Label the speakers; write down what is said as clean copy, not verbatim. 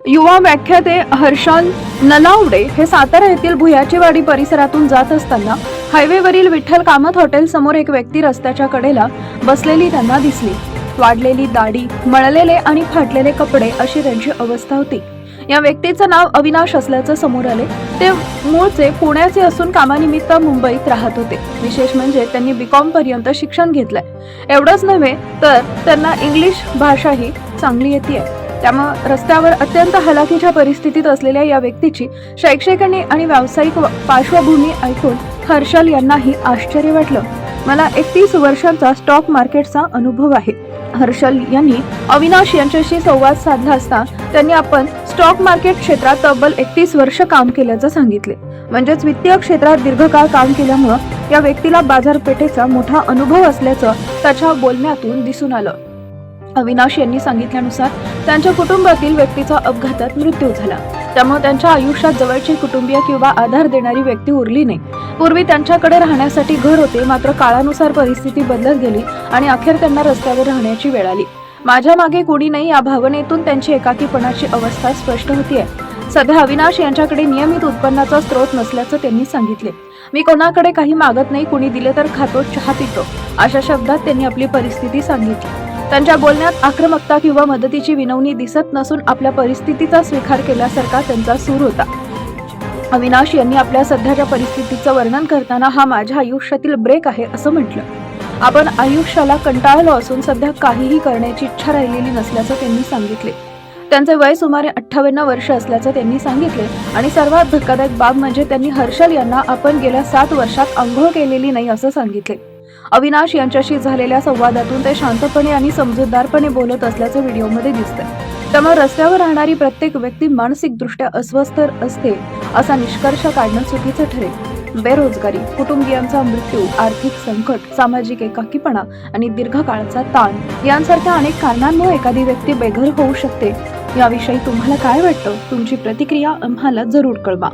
Speaker 1: युवा व्याख्याते हर्षल नलावडे हे सातारा येथील भुयाचीवाडी परिसरातून जात असताना हायवेवरील विठ्ठल कामत हॉटेल समोर एक व्यक्ती रस्त्याच्या कडेला बसलेली त्यांना दिसली. वाढलेली दाढी, मळलेले आणि फाटलेले कपडे अशी त्यांची अवस्था होती. या व्यक्तीचं नाव अविनाश असल्याचं समोर आले. ते मूळचे पुण्याचे असून कामानिमित्त मुंबईत राहत होते. विशेष म्हणजे त्यांनी बीकॉम पर्यंत शिक्षण घेतलंय. एवढंच नव्हे तर त्यांना इंग्लिश भाषाही चांगली येते. त्यामुळे रस्त्यावर अत्यंत हलाखीच्या परिस्थितीत असलेल्या या व्यक्तीची शैक्षणिक आणि व्यावसायिक पार्श्वभूमी ऐकून हर्षल यांनाही आश्चर्य वाटलं. मला 31 वर्षांचा स्टॉक मार्केटचा अनुभव आहे. हर्षल यांनी अविनाश यांच्याशी संवाद साधला असता त्यांनी आपण स्टॉक मार्केट क्षेत्रात तब्बल 31 वर्ष काम केल्याचं सांगितले. म्हणजेच वित्तीय क्षेत्रात दीर्घकाळ काम केल्यामुळे या व्यक्तीला बाजारपेठेचा मोठा अनुभव असल्याचं त्याच्या बोलण्यातून दिसून आलं. अविनाश यांनी सांगितल्यानुसार त्यांच्या कुटुंबातील व्यक्तीचा अपघातात मृत्यू झाला. त्यामुळे त्यांच्या आयुष्यात जवळची कुटुंबीय किंवा आधार देणारी व्यक्ती उरली नाही. पूर्वी त्यांच्याकडे राहण्यासाठी घर होते, मात्र काळानुसार परिस्थिती बदलत गेली आणि अखेर त्यांना रस्त्यावर राहण्याची वेळ आली. माझ्या मागे कोणी नाही या भावनेतून त्यांची एकाकीपणाची अवस्था स्पष्ट होतीये. सध्या अविनाश यांच्याकडे नियमित उत्पन्नाचा स्रोत नसल्याचं त्यांनी सांगितले. मी कोणाकडे काही मागत नाही, कुणी दिले तर खातो, चहा पितो, अशा शब्दात त्यांनी आपली परिस्थिती सांगितली. त्यांच्या बोलण्यात आक्रमकता किंवा मदतीची विनवणी दिसत नसून आपल्या परिस्थितीचा स्वीकार केल्यासारखा त्यांचा सूर होता. अविनाश यांनी आपल्या सध्याच्या परिस्थितीचं वर्णन करताना हा माझ्या आयुष्यातील ब्रेक आहे असं म्हटलं. आपण आयुष्याला कंटाळलो असून सध्या काहीही करण्याची इच्छा राहिलेली नसल्याचं त्यांनी सांगितले. त्यांचे वय सुमारे 58 वर्ष असल्याचं त्यांनी सांगितले आणि सर्वात धक्कादायक बाब म्हणजे त्यांनी हर्षल यांना आपण गेल्या 7 वर्षात अंघोळ केलेली नाही असं सांगितले. अविनाश यांच्याशी झालेल्या संवादातून ते शांतपणे आणि समजूतदारपणे बोलत असल्याचं व्हिडिओमध्ये दिसतंय. त्यामुळे रस्त्यावर राहणारी प्रत्येक व्यक्ती मानसिकदृष्ट्या अस्वस्थ असते असा निष्कर्ष काढणं चुकीचं ठरेल. बेरोजगारी, कुटुंबियांचा मृत्यू, आर्थिक संकट, सामाजिक एकाकीपणा आणि दीर्घकाळाचा ताण यांसारख्या अनेक कारणांमुळे एखादी व्यक्ती बेघर होऊ शकते. याविषयी तुम्हाला काय वाटतं? तुमची प्रतिक्रिया आम्हाला जरूर कळवा.